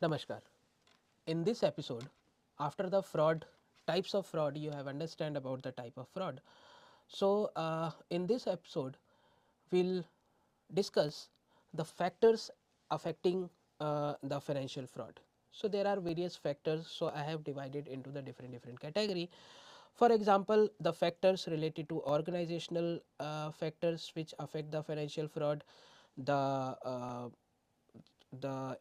Namaskar. In this episode, after the fraud types of fraud, you have understand about the type of fraud. So, in this episode, we'll discuss the factors affecting the financial fraud. So, there are various factors. So, I have divided into the different category. For example, the factors related to organizational factors which affect the financial fraud, the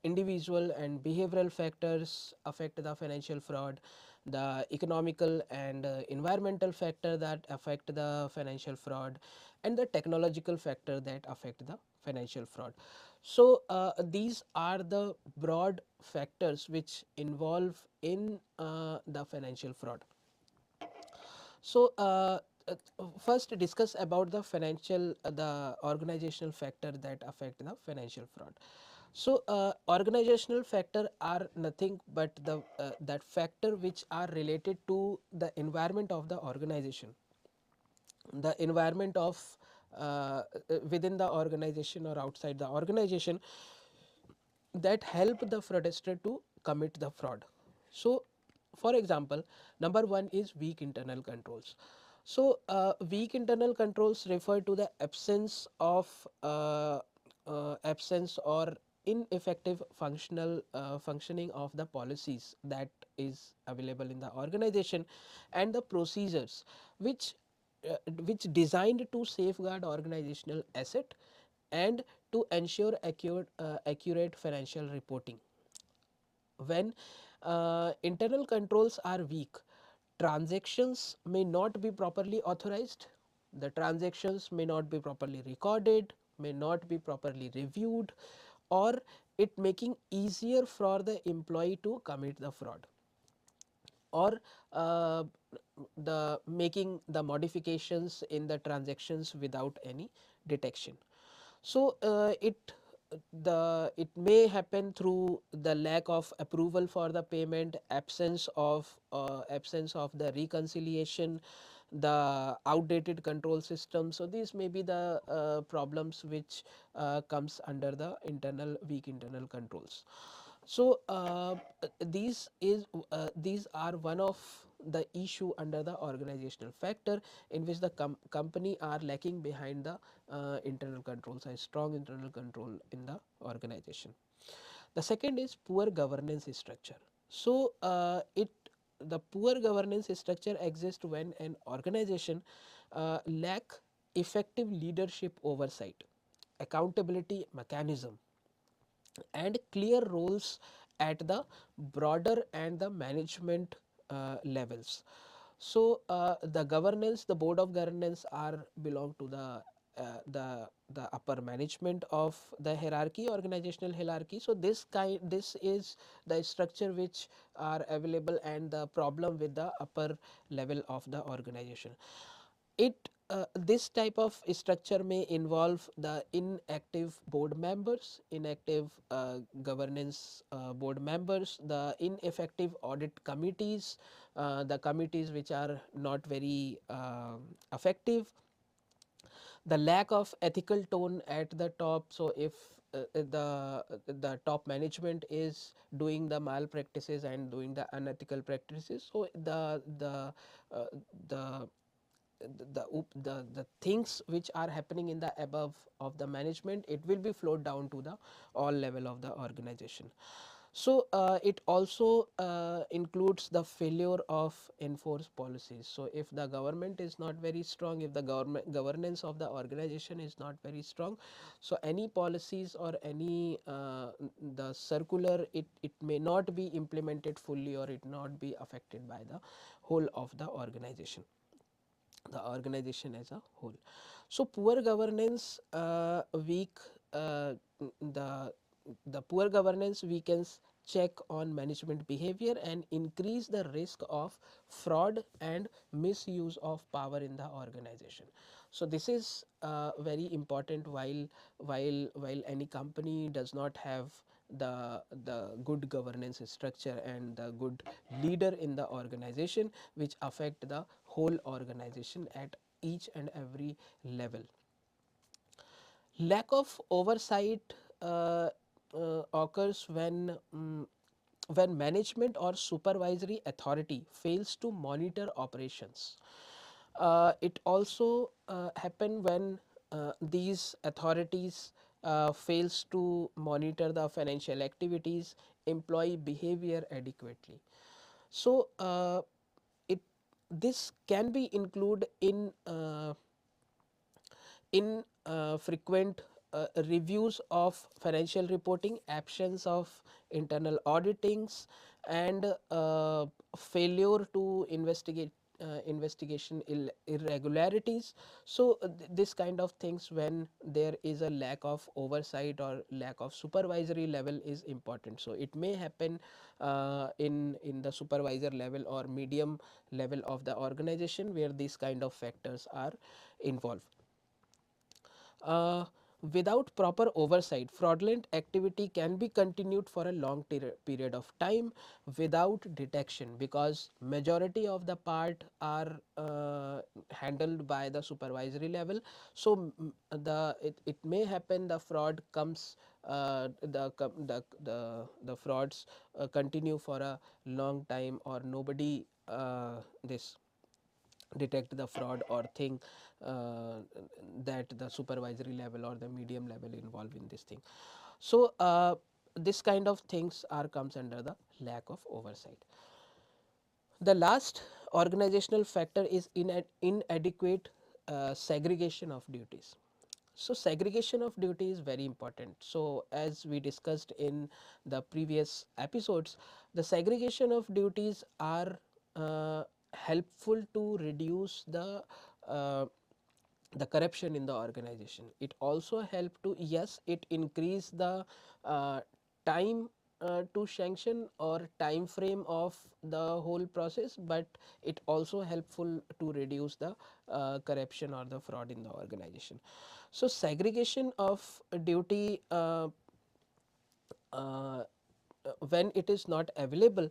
individual and behavioral factors affect the financial fraud, the economical and environmental factor that affect the financial fraud, and the technological factor that affect the financial fraud. So, these are the broad factors which involve in the financial fraud. So, first discuss about the financial the organizational factor that affect the financial fraud. So, organizational factor are nothing but the that factor which are related to the environment of the organization, the environment of within the organization or outside the organization that help the fraudster to commit the fraud. So, for example, number one is weak internal controls. So, weak internal controls refer to the absence or ineffective functioning of the policies that is available in the organization and the procedures which designed to safeguard organizational asset and to ensure accurate financial reporting. When internal controls are weak, transactions may not be properly authorized, the transactions may not be properly recorded, may not be properly reviewed, or it making easier for the employee to commit the fraud, or the making the modifications in the transactions without any detection. So, it may happen through the lack of approval for the payment, absence of the reconciliation, the outdated control system. So, these may be the problems which comes under the weak internal controls. So, these are one of the issue under the organizational factor in which the company are lacking behind the internal controls, a strong internal control in the organization. The second is poor governance structure. So, the poor governance structure exists when an organization lack effective leadership oversight, accountability mechanism, and clear roles at the broader and the management levels. So, the governance, the board of governance are belong to the upper management of the hierarchy, organizational hierarchy. So, this is the structure which are available and the problem with the upper level of the organization. This type of structure may involve the inactive board members, inactive governance board members, the ineffective audit committees, the committees which are not very effective, the lack of ethical tone at the top. So, if the top management is doing the malpractices and doing the unethical practices, so uh, the the things which are happening in the above of the management, it will be flowed down to the all level of the organization. So, it also includes the failure of enforced policies. So, if the government is not very strong, if the governance of the organization is not very strong, so any policies or any the circular, it may not be implemented fully or it not be affected by the whole of the organization as a whole. So, poor governance weak the poor governance weakens check on management behavior and increase the risk of fraud and misuse of power in the organization. So, this is very important while any company does not have the good governance structure and the good leader in the organization, which affect the whole organization at each and every level. Lack of oversight occurs when when management or supervisory authority fails to monitor operations. It also happen when these authorities fails to monitor the financial activities, employee behavior adequately. So, it this can be included in frequent reviews of financial reporting, absence of internal auditings, and failure to investigation irregularities. So, this kind of things, when there is a lack of oversight or lack of supervisory level, is important. So, it may happen in the supervisor level or medium level of the organization, where these kind of factors are involved. Uh, Without proper oversight, fraudulent activity can be continued for a long period of time without detection, because majority of the part are handled by the supervisory level. So, it may happen the fraud comes the frauds continue for a long time, or nobody this detect the fraud or think uh, that the supervisory level or the medium level involved in this thing. So, this kind of things are comes under the lack of oversight. The last organizational factor is inadequate segregation of duties. So, segregation of duty is very important. So, as we discussed in the previous episodes, the segregation of duties are helpful to reduce uh, the corruption in the organization. It also help to, yes, it increase the time to sanction or time frame of the whole process, but it also helpful to reduce the corruption or the fraud in the organization. So, segregation of duty uh, when it is not available,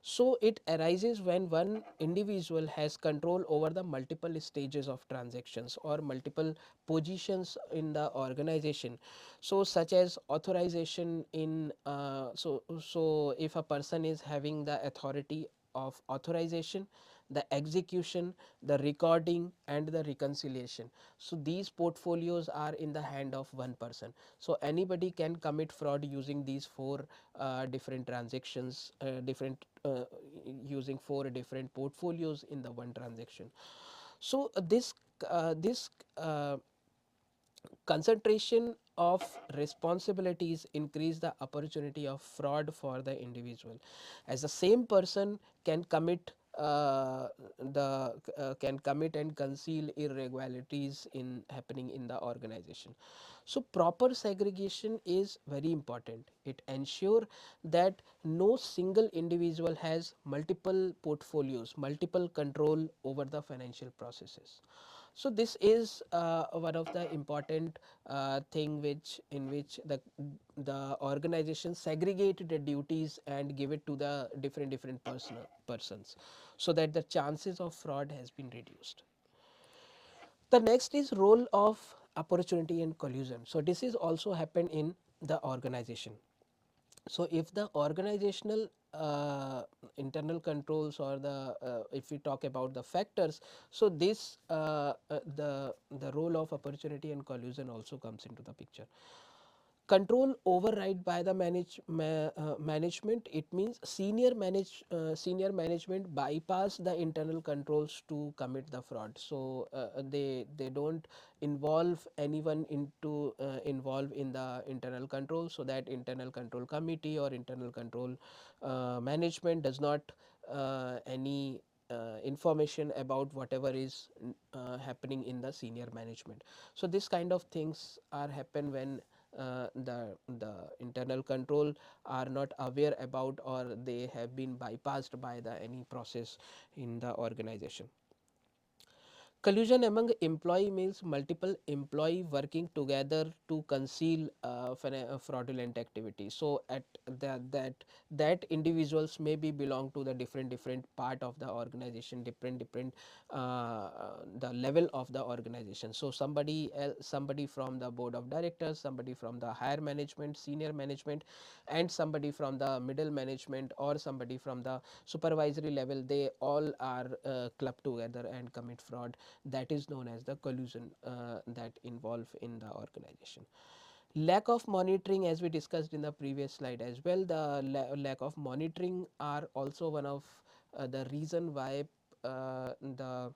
so it arises when one individual has control over the multiple stages of transactions or multiple positions in the organization. So, such as authorization in so if a person is having the authority of authorization, the execution, the recording, and the reconciliation. So, these portfolios are in the hand of one person. So, anybody can commit fraud using these four different transactions, different using four different portfolios in the one transaction. So, this concentration of responsibilities increase the opportunity of fraud for the individual, as the same person can commit can commit and conceal irregularities in happening in the organization. So, proper segregation is very important. It ensure that no single individual has multiple portfolios, multiple control over the financial processes. So, this is one of the important thing which in which the organization segregate the duties and give it to the different persons, so that the chances of fraud has been reduced. The next is role of opportunity and collusion. So, this is also happened in the organization. So, if the organizational internal controls, or the if we talk about the factors, so this the role of opportunity and collusion also comes into the picture. Control override by the management, it means senior management bypass the internal controls to commit the fraud. So, they don't involve anyone into involve in the internal control, so that internal control committee or internal control management does not any information about whatever is happening in the senior management. So, this kind of things are happen when the internal control are not aware about, or they have been bypassed by the any process in the organization. Collusion among employee means multiple employee working together to conceal fraudulent activity. So at that individuals may be belong to the different part of the organization, different the level of the organization. So somebody from the board of directors, somebody from the higher management, senior management, and somebody from the middle management, or somebody from the supervisory level, they all are clubbed together and commit fraud. That is known as the collusion that involve in the organization. Lack of monitoring, as we discussed in the previous slide as well, the lack of monitoring are also one of the reason why the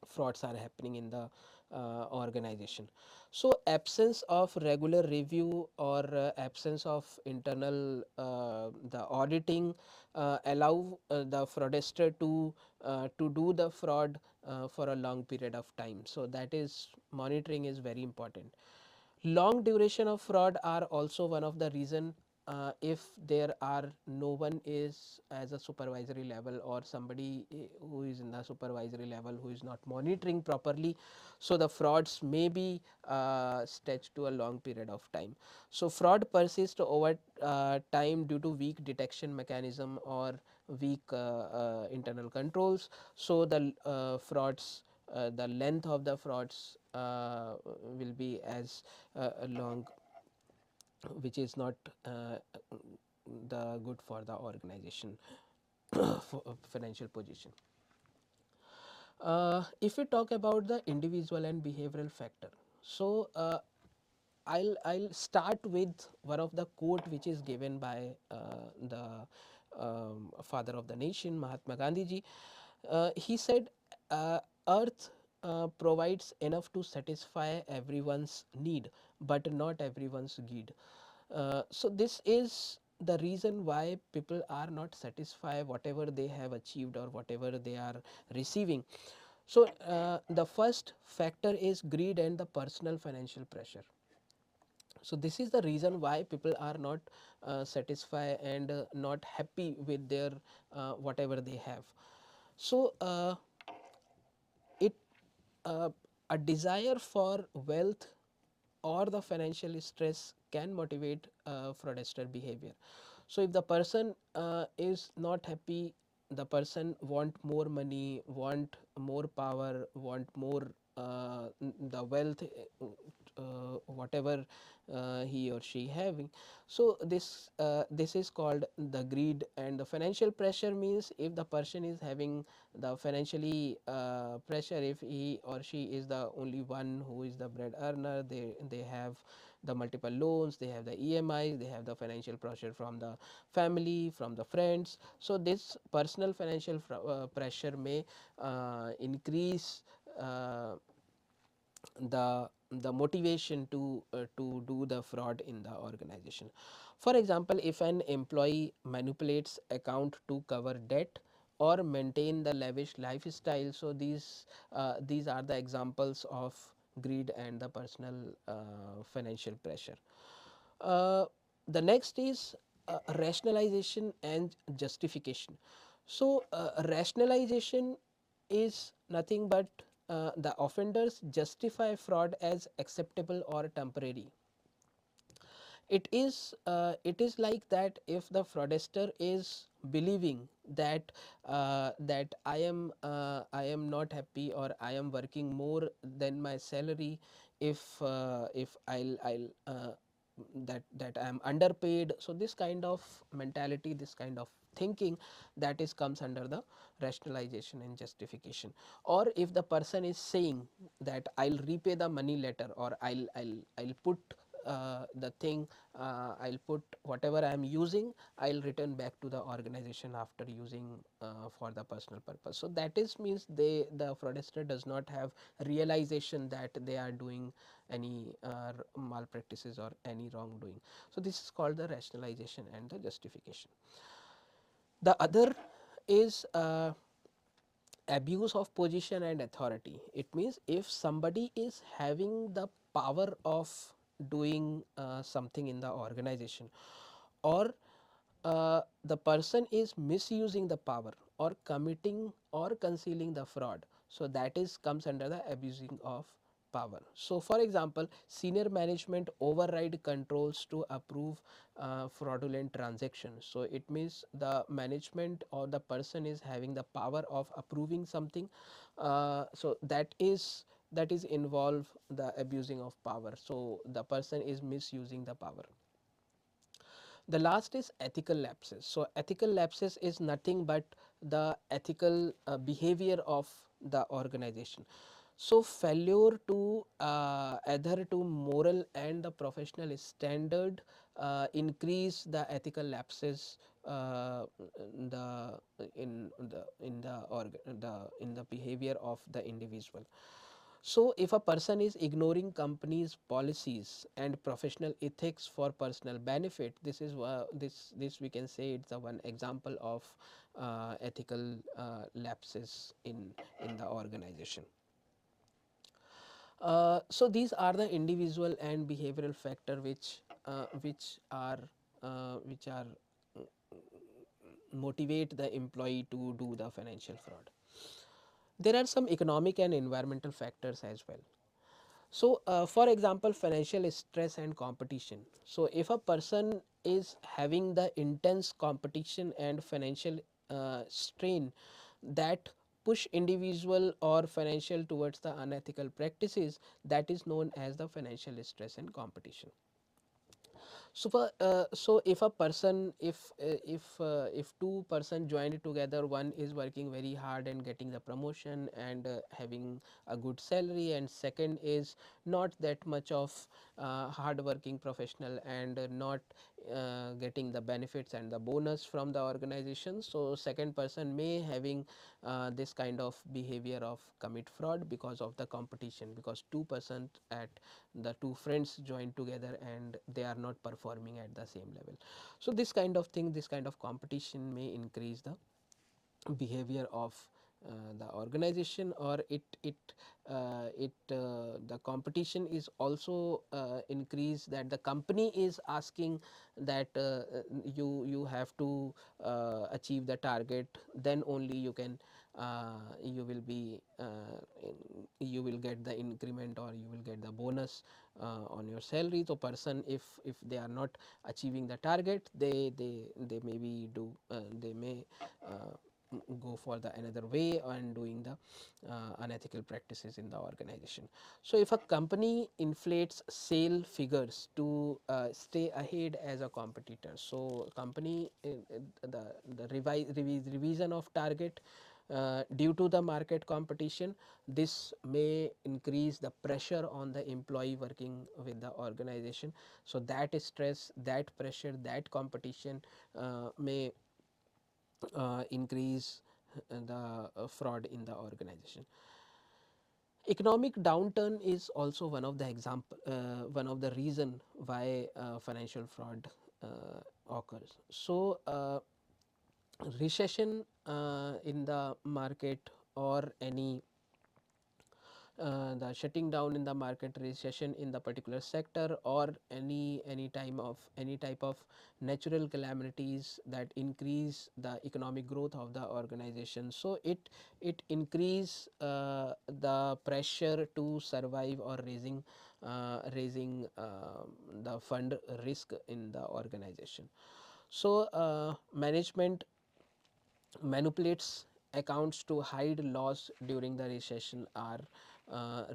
frauds are happening in the organization. So absence of regular review or absence of internal the auditing allow the fraudster to do the fraud for a long period of time. So that is, monitoring is very important. Long duration of fraud are also one of the reason. If there are no one is as a supervisory level, or somebody who is in the supervisory level who is not monitoring properly, so the frauds may be stretched to a long period of time. So fraud persists over time due to weak detection mechanism or weak internal controls. So the frauds, the length of the frauds will be as long, which is not the good for the organization for financial position. If we talk about the individual and behavioral factor, so I'll start with one of the quote which is given by the father of the nation, Mahatma Gandhi ji. He said, "Earth provides enough to satisfy everyone's need, but not everyone's greed." So this is the reason why people are not satisfied whatever they have achieved or whatever they are receiving. So the first factor is greed and the personal financial pressure. So this is the reason why people are not satisfied and not happy with their whatever they have. So it a desire for wealth or the financial stress can motivate fraudster behavior. So if the person is not happy, the person want more money, want more power, want more the wealth, whatever he or she having. So this is called the greed. And the financial pressure means if the person is having the financially pressure, if he or she is the only one who is the bread earner, they have the multiple loans, they have the EMIs, they have the financial pressure from the family, from the friends. So this personal financial pressure may increase uh, the motivation to do the fraud in the organization. For example, if an employee manipulates account to cover debt or maintain the lavish lifestyle, so these are the examples of greed and the personal financial pressure. uh, the next is rationalization and justification. So rationalization is nothing but the offenders justify fraud as acceptable or temporary. It is like that if the fraudster is believing that I am not happy, or I am working more than my salary, if I'll that I am underpaid. So this kind of mentality, this kind of thinking, that is comes under the rationalization and justification. Or if the person is saying that I'll repay the money later, or I'll put the thing, I'll put whatever I am using, I'll return back to the organization after using for the personal purpose. So that is means the fraudster does not have realization that they are doing any malpractices or any wrongdoing. So this is called the rationalization and the justification. The other is abuse of position and authority. It means if somebody is having the power of doing something in the organization, or the person is misusing the power or committing or concealing the fraud. So that is comes under the abusing of power. So for example, senior management override controls to approve fraudulent transactions. So it means the management or the person is having the power of approving something. So that is involve the abusing of power. So the person is misusing the power. The last is ethical lapses. So ethical lapses is nothing but the ethical behavior of the organization. So failure to adhere to moral and the professional standard increase the ethical lapses the in the behavior of the individual. So if a person is ignoring companies policies and professional ethics for personal benefit, this is this we can say it's a one example of ethical lapses in the organization. So these are the individual and behavioral factor which are motivate the employee to do the financial fraud. There are some economic and environmental factors as well. So, for example, financial stress and competition. So, if a person is having the intense competition and financial strain that push individual or financial towards the unethical practices, that is known as the financial stress and competition. So for so if a person if two person joined together, one is working very hard and getting the promotion and having a good salary, and second is not that much of hard working professional and not getting the benefits and the bonus from the organization. So second person may having this kind of behavior of commit fraud because of the competition, because 2% at the two friends join together and they are not performing at the same level. So this kind of thing, this kind of competition may increase the behavior of the organization, or the competition is also increase that the company is asking that you have to achieve the target, then only you can you will be you will get the increment or you will get the bonus on your salary. So person, if they are not achieving the target, they maybe do they may go for the another way and doing the unethical practices in the organization. So if a company inflates sale figures to stay ahead as a competitor, so company the revision of target due to the market competition, this may increase the pressure on the employee working with the organization. So that stress, that pressure, that competition may increase the fraud in the organization. Economic downturn is also one of the example, one of the reason why financial fraud occurs. So recession in the market, or any the shutting down in the market, recession in the particular sector, or any type of natural calamities that increase the economic growth of the organization. So it increase the pressure to survive, or raising the fund risk in the organization. So management manipulates accounts to hide loss during the recession, are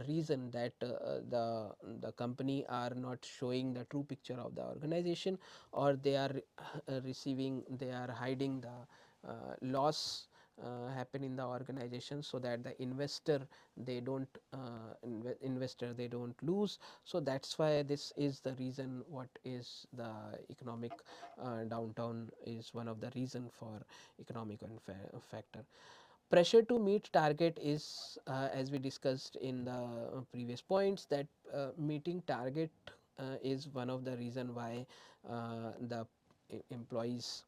reason that the company are not showing the true picture of the organization, or they are they are hiding the loss happen in the organization, so that the investor they don't lose. So that's why this is the reason, what is the economic downtown is one of the reason for economic factor. Pressure to meet target is as we discussed in the previous points, that meeting target is one of the reason why the employees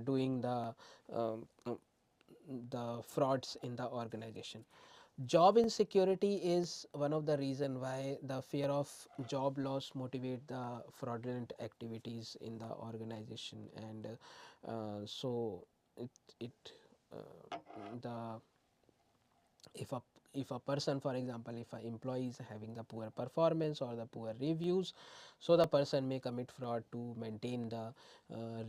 doing um, the frauds in the organization. Job insecurity is one of the reason why the fear of job loss motivate the fraudulent activities in the organization, and so it the if a if a person, for example, if an employee is having the poor performance or the poor reviews, so the person may commit fraud to maintain the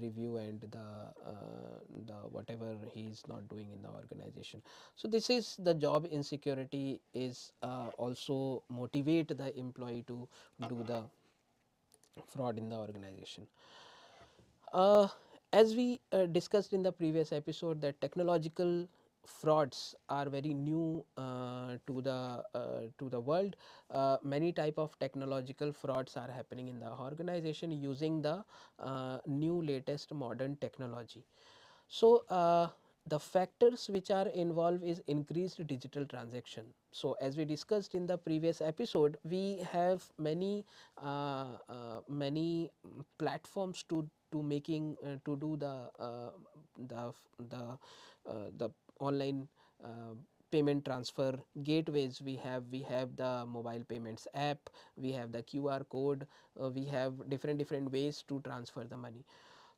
review and the whatever he is not doing in the organization. So this is the job insecurity is also motivate the employee to do the fraud in the organization. Uh, as we discussed in the previous episode, that technological frauds are very new to the world. Many type of technological frauds are happening in the organization using the new latest modern technology. So, the factors which are involved is increased digital transaction. So, as we discussed in the previous episode, we have many platforms to making to do the the online payment transfer gateways. We have the mobile payments app, we have the QR code, we have different ways to transfer the money.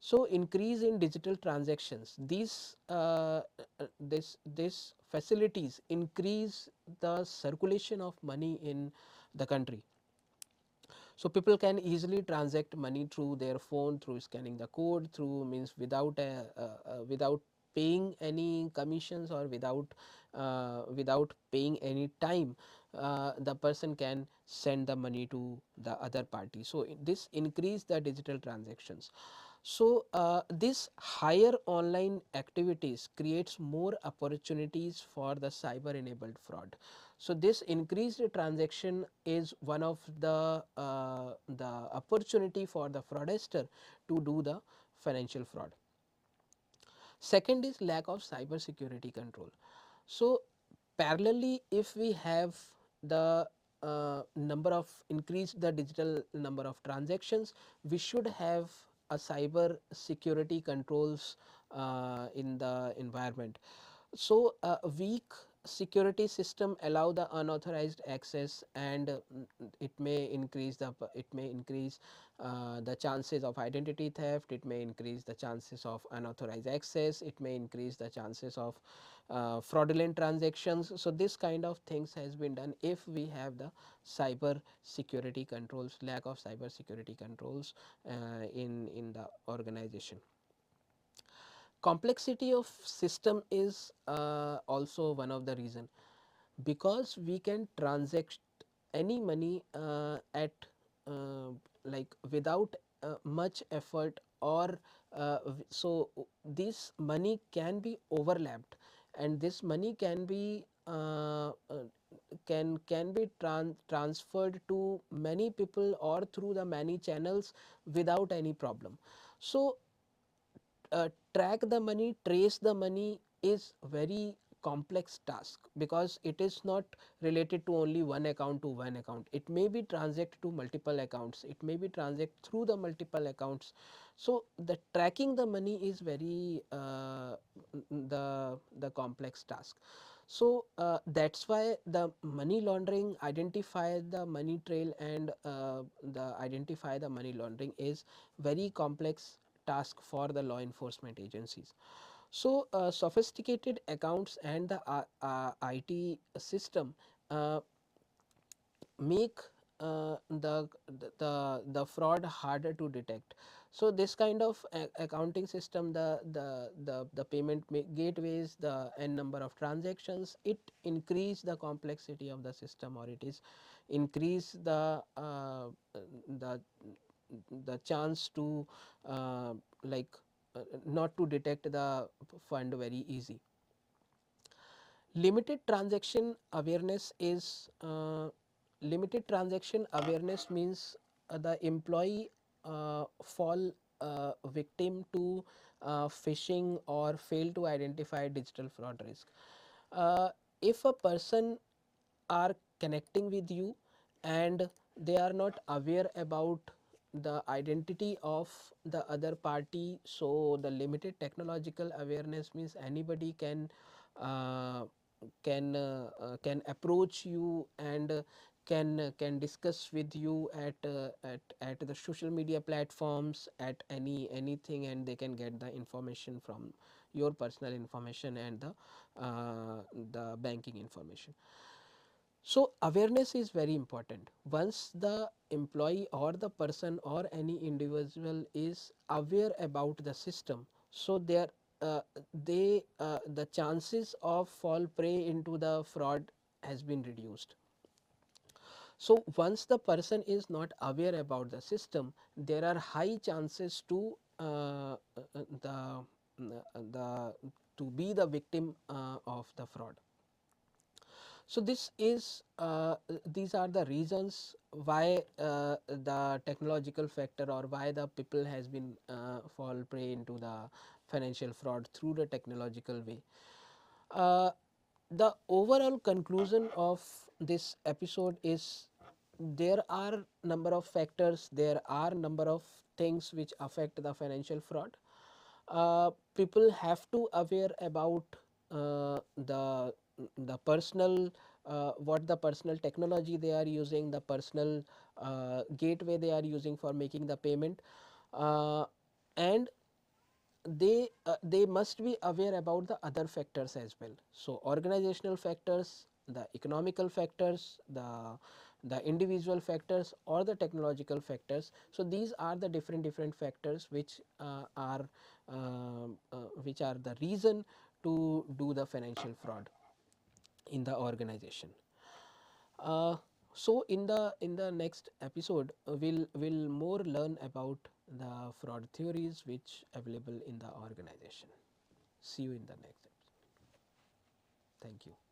So, increase in digital transactions, this facilities increase the circulation of money in the country. So, people can easily transact money through their phone, through scanning the code, through means without paying any commissions or without paying any time. The person can send the money to the other party. So, this increase the digital transactions. So, this higher online activities creates more opportunities for the cyber enabled fraud. So, this increased transaction is one of the opportunity for the fraudster to do the financial fraud. Second is lack of cyber security control. So, parallelly, if we have the number of increased the digital number of transactions, we should have a cyber security controls in the environment. So, a weak security system allow the unauthorized access, and it may increase the chances of identity theft, it may increase the chances of unauthorized access, it may increase the chances of fraudulent transactions. So, this kind of things has been done if we have the cyber security controls, lack of cyber security controls in the organization. Complexity of system is also one of the reason, because we can transact any money at like without much effort, or so this money can be overlapped, and this money can be transferred to many people or through the many channels without any problem. So, track the money, trace the money is very complex task, because it is not related to only one account to one account. It may be transact to multiple accounts, it may be transact through the multiple accounts. So, the tracking the money is very the complex task. So, that's why the money laundering, identify the money trail, and the identify the money laundering is very complex task for the law enforcement agencies. So, sophisticated accounts and the IT system uh, make the fraud harder to detect. So, this kind of accounting system, the payment gateways, the n number of transactions, it increase the complexity of the system, or it is increase the the chance to like not to detect the fund very easy. Limited transaction awareness is limited transaction awareness means the employee fall victim to phishing or fail to identify digital fraud risk. Uh, if a person are connecting with you and they are not aware about the identity of the other party, so the limited technological awareness means anybody uh, can approach you and can discuss with you at the social media platforms, at anything, and they can get the information from your personal information and the banking information. So awareness is very important. Once the employee or the person or any individual is aware about the system, so uh, the chances of fall prey into the fraud has been reduced. So once the person is not aware about the system, there are high chances to the to be the victim of the fraud. So this is these are the reasons why the technological factor, or why the people has been fall prey into the financial fraud through the technological way. Uh, the overall conclusion of this episode is there are number of factors, there are number of things which affect the financial fraud. People have to aware about the personal what the personal technology they are using, the personal gateway they are using for making the payment, uh, and they must be aware about the other factors as well. So organizational factors, the economical factors, the individual factors, or the technological factors. So these are the different factors which are the reason to do the financial fraud in the organization. uh, so in the next episode, we'll more learn about the fraud theories which available in the organization. See you in the next episode. Thank you.